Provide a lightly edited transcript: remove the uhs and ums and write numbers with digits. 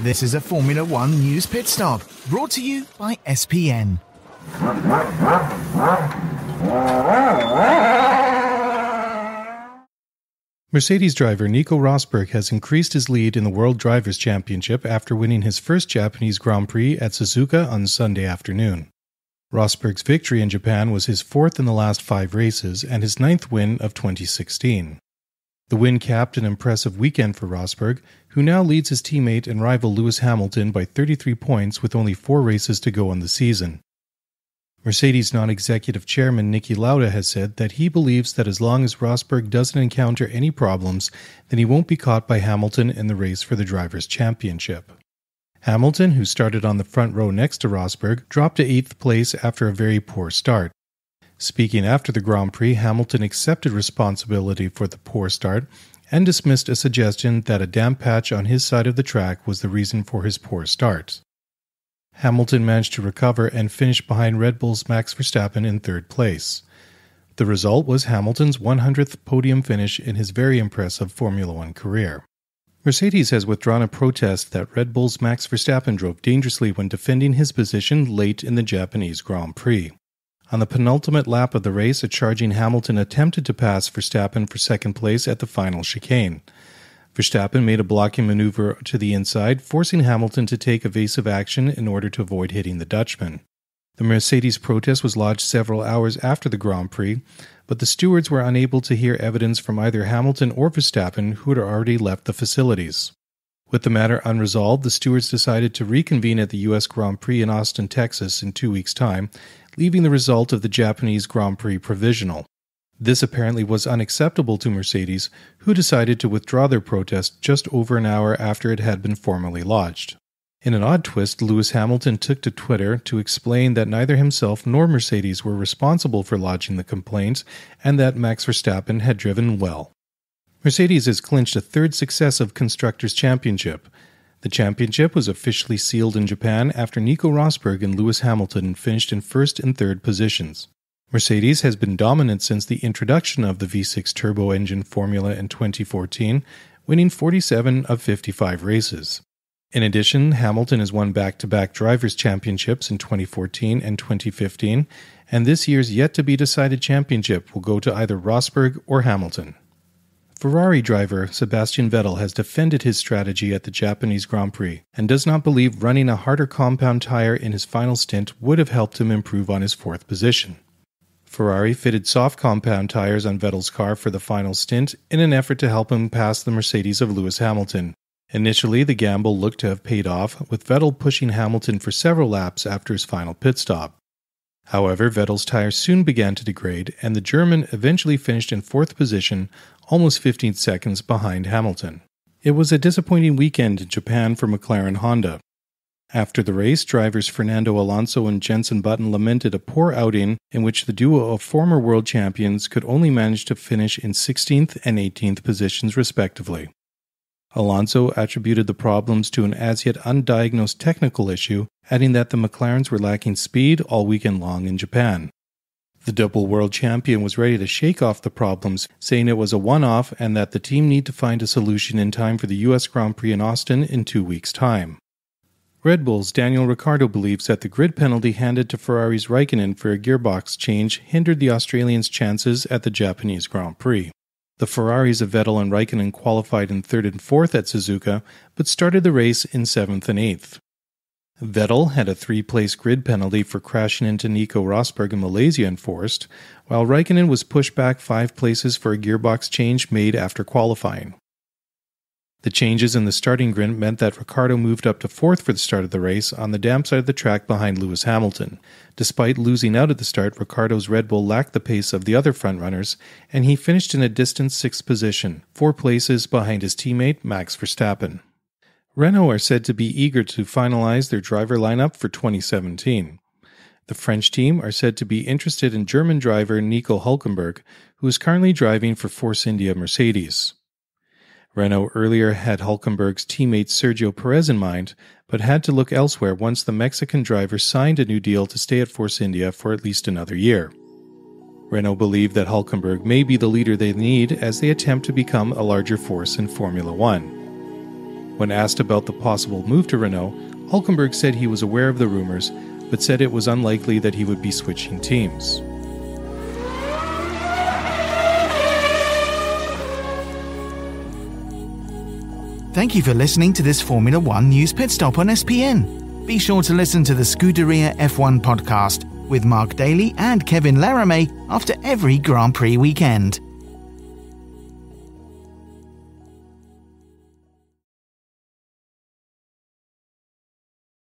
This is a Formula One news pit stop, brought to you by SPN. Mercedes driver Nico Rosberg has increased his lead in the World Drivers' Championship after winning his first Japanese Grand Prix at Suzuka on Sunday afternoon. Rosberg's victory in Japan was his fourth in the last 5 races and his 9th win of 2016. The win capped an impressive weekend for Rosberg, who now leads his teammate and rival Lewis Hamilton by 33 points with only 4 races to go on the season. Mercedes non-executive chairman Niki Lauda has said that he believes that as long as Rosberg doesn't encounter any problems, then he won't be caught by Hamilton in the race for the Drivers' Championship. Hamilton, who started on the front row next to Rosberg, dropped to 8th place after a very poor start. Speaking after the Grand Prix, Hamilton accepted responsibility for the poor start and dismissed a suggestion that a damp patch on his side of the track was the reason for his poor start. Hamilton managed to recover and finish behind Red Bull's Max Verstappen in 3rd place. The result was Hamilton's 100th podium finish in his very impressive Formula One career. Mercedes has withdrawn a protest that Red Bull's Max Verstappen drove dangerously when defending his position late in the Japanese Grand Prix. On the penultimate lap of the race, a charging Hamilton attempted to pass Verstappen for 2nd place at the final chicane. Verstappen made a blocking maneuver to the inside, forcing Hamilton to take evasive action in order to avoid hitting the Dutchman. The Mercedes protest was lodged several hours after the Grand Prix, but the stewards were unable to hear evidence from either Hamilton or Verstappen, who had already left the facilities. With the matter unresolved, the stewards decided to reconvene at the U.S. Grand Prix in Austin, Texas in 2 weeks' time, leaving the result of the Japanese Grand Prix provisional. This apparently was unacceptable to Mercedes, who decided to withdraw their protest just over an hour after it had been formally lodged. In an odd twist, Lewis Hamilton took to Twitter to explain that neither himself nor Mercedes were responsible for lodging the complaints and that Max Verstappen had driven well. Mercedes has clinched a 3rd successive Constructors' Championship. The championship was officially sealed in Japan after Nico Rosberg and Lewis Hamilton finished in 1st and 3rd positions. Mercedes has been dominant since the introduction of the V6 turbo engine formula in 2014, winning 47 of 55 races. In addition, Hamilton has won back-to-back Drivers' Championships in 2014 and 2015, and this year's yet-to-be-decided championship will go to either Rosberg or Hamilton. Ferrari driver Sebastian Vettel has defended his strategy at the Japanese Grand Prix and does not believe running a harder compound tire in his final stint would have helped him improve on his 4th position. Ferrari fitted soft compound tires on Vettel's car for the final stint in an effort to help him pass the Mercedes of Lewis Hamilton. Initially, the gamble looked to have paid off, with Vettel pushing Hamilton for several laps after his final pit stop. However, Vettel's tires soon began to degrade, and the German eventually finished in 4th position, almost 15 seconds behind Hamilton. It was a disappointing weekend in Japan for McLaren Honda. After the race, drivers Fernando Alonso and Jenson Button lamented a poor outing in which the duo of former world champions could only manage to finish in 16th and 18th positions respectively. Alonso attributed the problems to an as-yet undiagnosed technical issue, adding that the McLarens were lacking speed all weekend long in Japan. The double world champion was ready to shake off the problems, saying it was a one-off and that the team need to find a solution in time for the U.S. Grand Prix in Austin in 2 weeks' time. Red Bull's Daniel Ricciardo believes that the grid penalty handed to Ferrari's Raikkonen for a gearbox change hindered the Australians' chances at the Japanese Grand Prix. The Ferraris of Vettel and Raikkonen qualified in 3rd and 4th at Suzuka, but started the race in 7th and 8th. Vettel had a 3-place grid penalty for crashing into Nico Rosberg in Malaysia enforced, while Raikkonen was pushed back 5 places for a gearbox change made after qualifying. The changes in the starting grid meant that Ricciardo moved up to 4th for the start of the race on the damp side of the track behind Lewis Hamilton. Despite losing out at the start, Ricciardo's Red Bull lacked the pace of the other frontrunners, and he finished in a distant 6th position, 4 places behind his teammate Max Verstappen. Renault are said to be eager to finalize their driver lineup for 2017. The French team are said to be interested in German driver Nico Hülkenberg, who is currently driving for Force India Mercedes. Renault earlier had Hülkenberg's teammate Sergio Perez in mind, but had to look elsewhere once the Mexican driver signed a new deal to stay at Force India for at least another year. Renault believe that Hülkenberg may be the leader they need as they attempt to become a larger force in Formula One. When asked about the possible move to Renault, Hülkenberg said he was aware of the rumors, but said it was unlikely that he would be switching teams. Thank you for listening to this Formula One News Pit Stop on SPN. Be sure to listen to the Scuderia F1 podcast with Mark Daly and Kevin Laramie after every Grand Prix weekend.